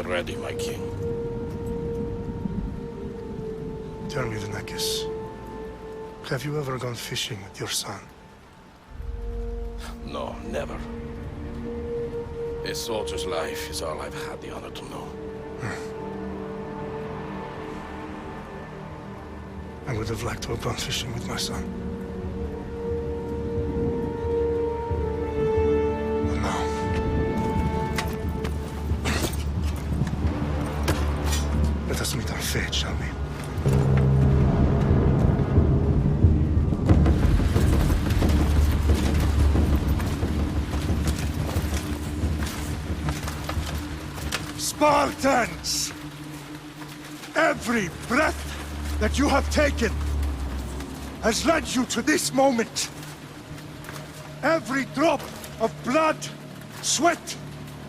ready, my king. Tell me, Venekis, have you ever gone fishing with your son? No, never. A soldier's life is all I've had the honor to know. I would have liked to have gone fishing with my son. But no. Let us meet our fate, shall we? Spartans! Every breath that you have taken has led you to this moment. Every drop of blood, sweat,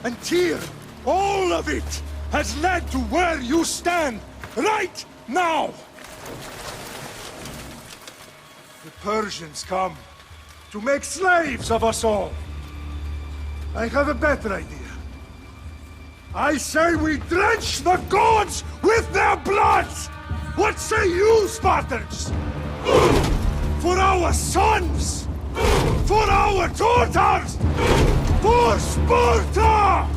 and tear, all of it has led to where you stand right now. The Persians come to make slaves of us all. I have a better idea. I say we drench the gods with their blood! What say you, Spartans? For our sons! For our daughters! For Sparta!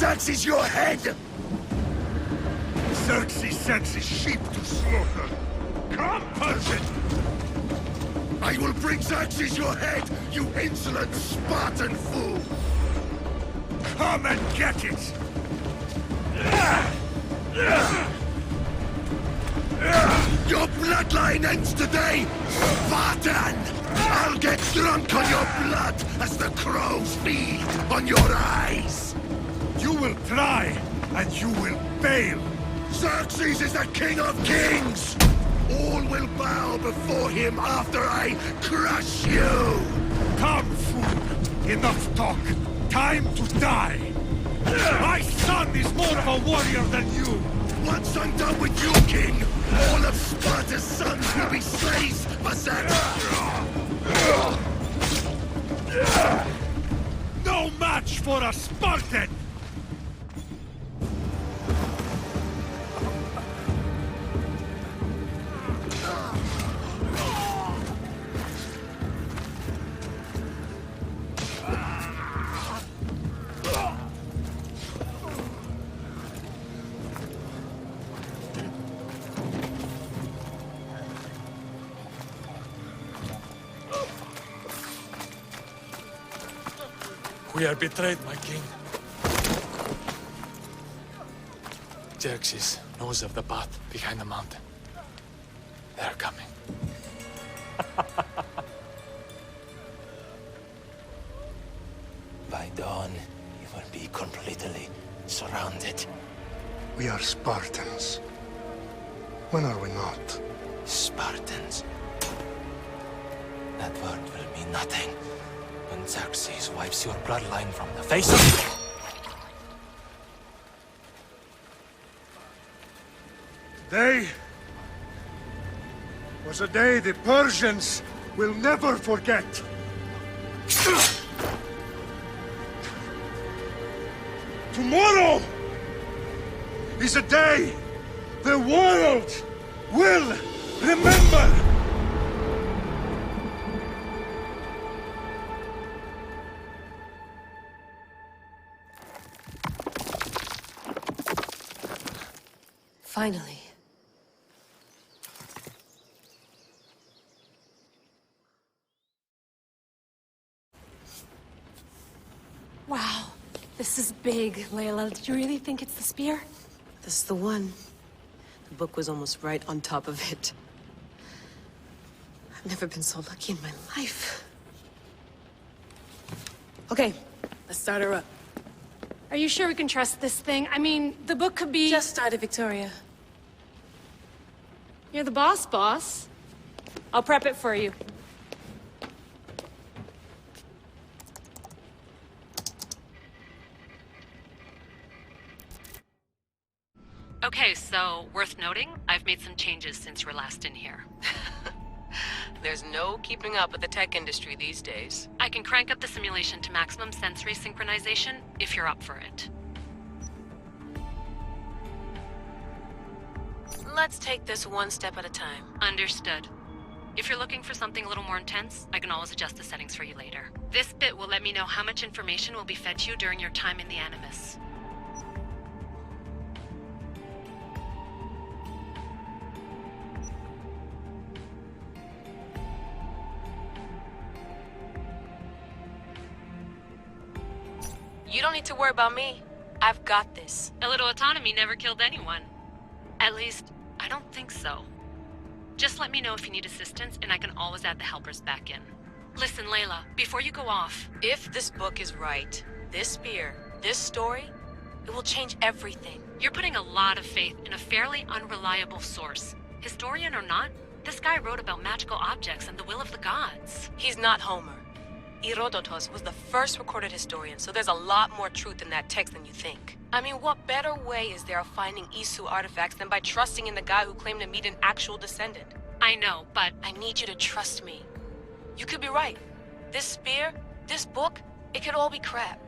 Xerxes your head! Xerxes sends his sheep to slaughter. Come, Persian! I will bring Xerxes your head, you insolent Spartan fool! Come and get it! Your bloodline ends today, Spartan! I'll get drunk on your blood as the crows feed on your eyes! You will try, and you will fail! Xerxes is the king of kings! All will bow before him after I crush you! Come, fool! Enough talk! Time to die! My son is more of a warrior than you! Once I'm done with you, king, all of Sparta's sons will be slaves for Xerxes! No match for a Spartan! We are betrayed, my king. Xerxes knows of the path behind the mountain. They're coming. By dawn, you will be completely surrounded. We are Spartans. When are we not? Spartans. That word will mean nothing when Xerxes wipes your bloodline from the face of... Today was a day the Persians will never forget. Tomorrow is a day the world will remember. Finally. Wow, this is big, Layla. Did you really think it's the spear? This is the one. The book was almost right on top of it. I've never been so lucky in my life. Okay, let's start her up. Are you sure we can trust this thing? I mean, the book could be... Just started, Victoria. You're the boss. I'll prep it for you. Okay, so, worth noting, I've made some changes since you were last in here. There's no keeping up with the tech industry these days. I can crank up the simulation to maximum sensory synchronization, if you're up for it. Let's take this one step at a time. Understood. If you're looking for something a little more intense, I can always adjust the settings for you later. This bit will let me know how much information will be fed to you during your time in the Animus. You don't need to worry about me. I've got this. A little autonomy never killed anyone. At least, I don't think so. Just let me know if you need assistance, and I can always add the helpers back in. Listen, Layla, before you go off... If this book is right, this spear, this story, it will change everything. You're putting a lot of faith in a fairly unreliable source. Historian or not, this guy wrote about magical objects and the will of the gods. He's not Homer. Herodotus was the first recorded historian, so there's a lot more truth in that text than you think. I mean, what better way is there of finding Isu artifacts than by trusting in the guy who claimed to meet an actual descendant? I know, but... I need you to trust me. You could be right. This spear, this book, it could all be crap.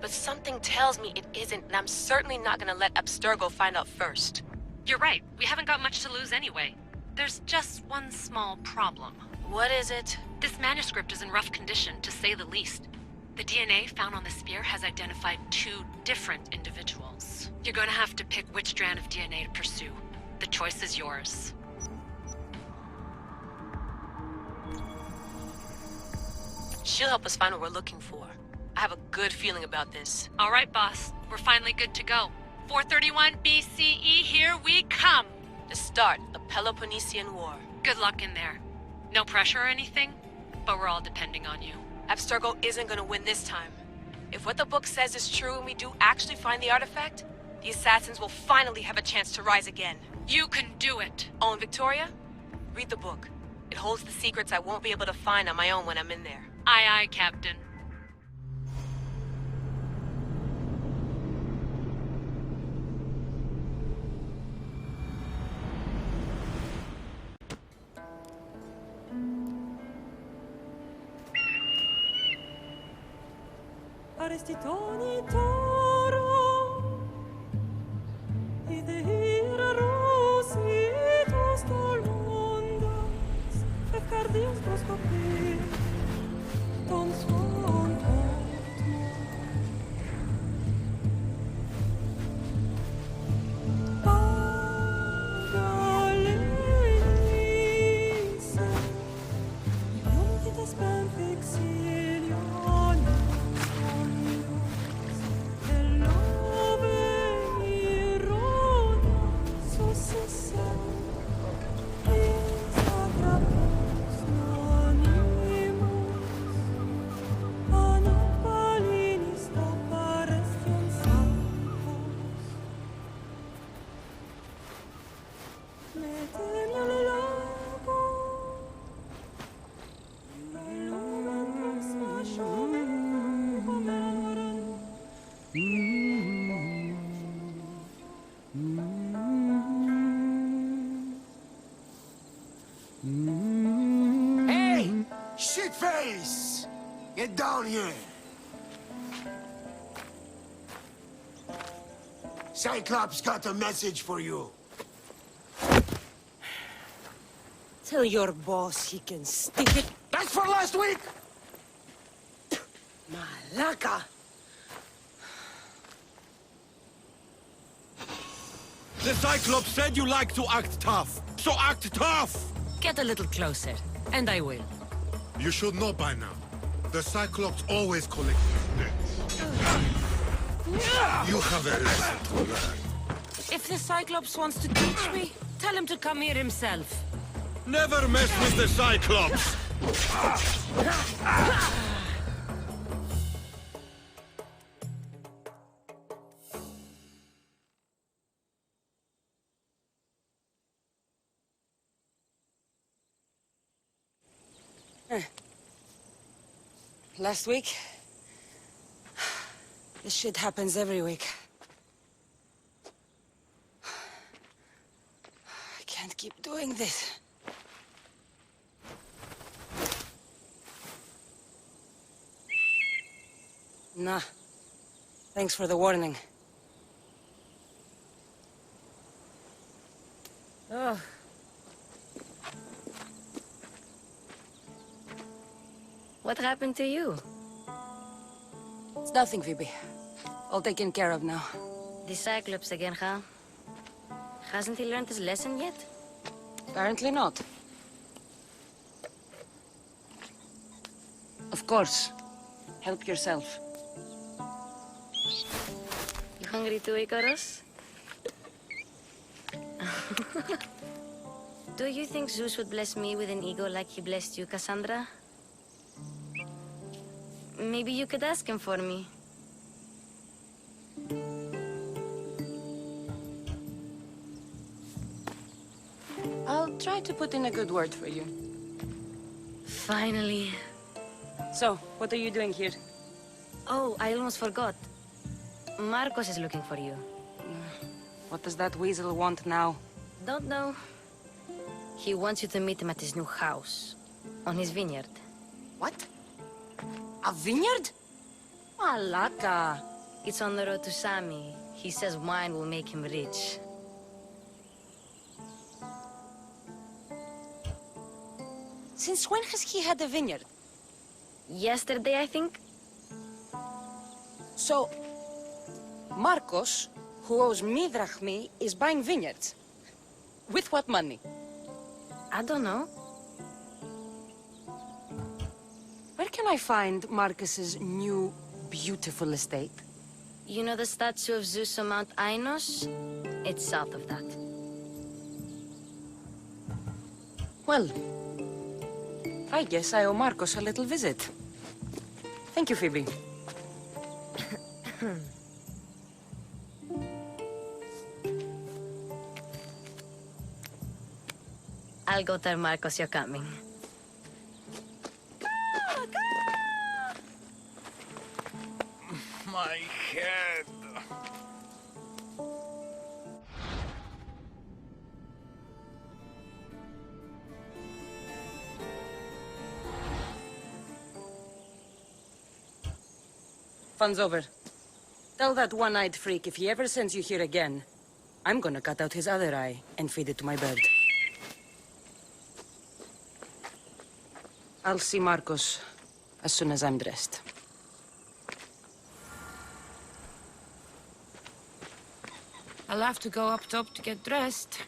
But something tells me it isn't, and I'm certainly not gonna let Abstergo find out first. You're right. We haven't got much to lose anyway. There's just one small problem. What is it? This manuscript is in rough condition, to say the least. The DNA found on the sphere has identified 2 different individuals. You're going to have to pick which strand of DNA to pursue. The choice is yours. She'll help us find what we're looking for. I have a good feeling about this. All right, boss. We're finally good to go. 431 BCE, here we come! To start the Peloponnesian War. Good luck in there. No pressure or anything, but we're all depending on you. Abstergo isn't gonna win this time. If what the book says is true and we do actually find the artifact, the assassins will finally have a chance to rise again. You can do it! Oh, and Victoria? Read the book. It holds the secrets I won't be able to find on my own when I'm in there. Aye, aye, Captain. Arrestitoni toro, idehira rositos dolmondas, efcardios proscopir, ton son Pagalese, iuntitas benfixilion. Hey! Shitface! Get down here! Cyclops got a message for you. Tell your boss he can stick it. That's for last week! Malaka! The Cyclops said you like to act tough, so act tough! Get a little closer, and I will. You should know by now. The Cyclops always collect debts. You have a lesson to learn. If the Cyclops wants to teach me, tell him to come here himself. Never mess with the Cyclops! Last week? This shit happens every week. I can't keep doing this. Nah. Thanks for the warning. Oh. What happened to you? It's nothing, Phoebe. All taken care of now. The Cyclops again, huh? Hasn't he learned his lesson yet? Apparently not. Of course. Help yourself. You hungry too, Icarus? Do you think Zeus would bless me with an ego like he blessed you, Cassandra? Maybe you could ask him for me. I'll try to put in a good word for you. Finally. So, what are you doing here? Oh, I almost forgot. Marcos is looking for you. What does that weasel want now? Don't know. He wants you to meet him at his new house. On his vineyard. What? A vineyard? Malaka. It's on the road to Sami. He says wine will make him rich. Since when has he had a vineyard? Yesterday, I think. So, Marcos, who owes me drachmi, is buying vineyards. With what money? I don't know. Where can I find Marcus's new, beautiful estate? You know the statue of Zeus on Mount Ainos? It's south of that. Well, I guess I owe Marcos a little visit. Thank you, Phoebe. I'll go tell Marcos you're coming. My head. Fun's over. Tell that one-eyed freak if he ever sends you here again, I'm gonna cut out his other eye and feed it to my bird. I'll see Marcos as soon as I'm dressed. I'll have to go up top to get dressed.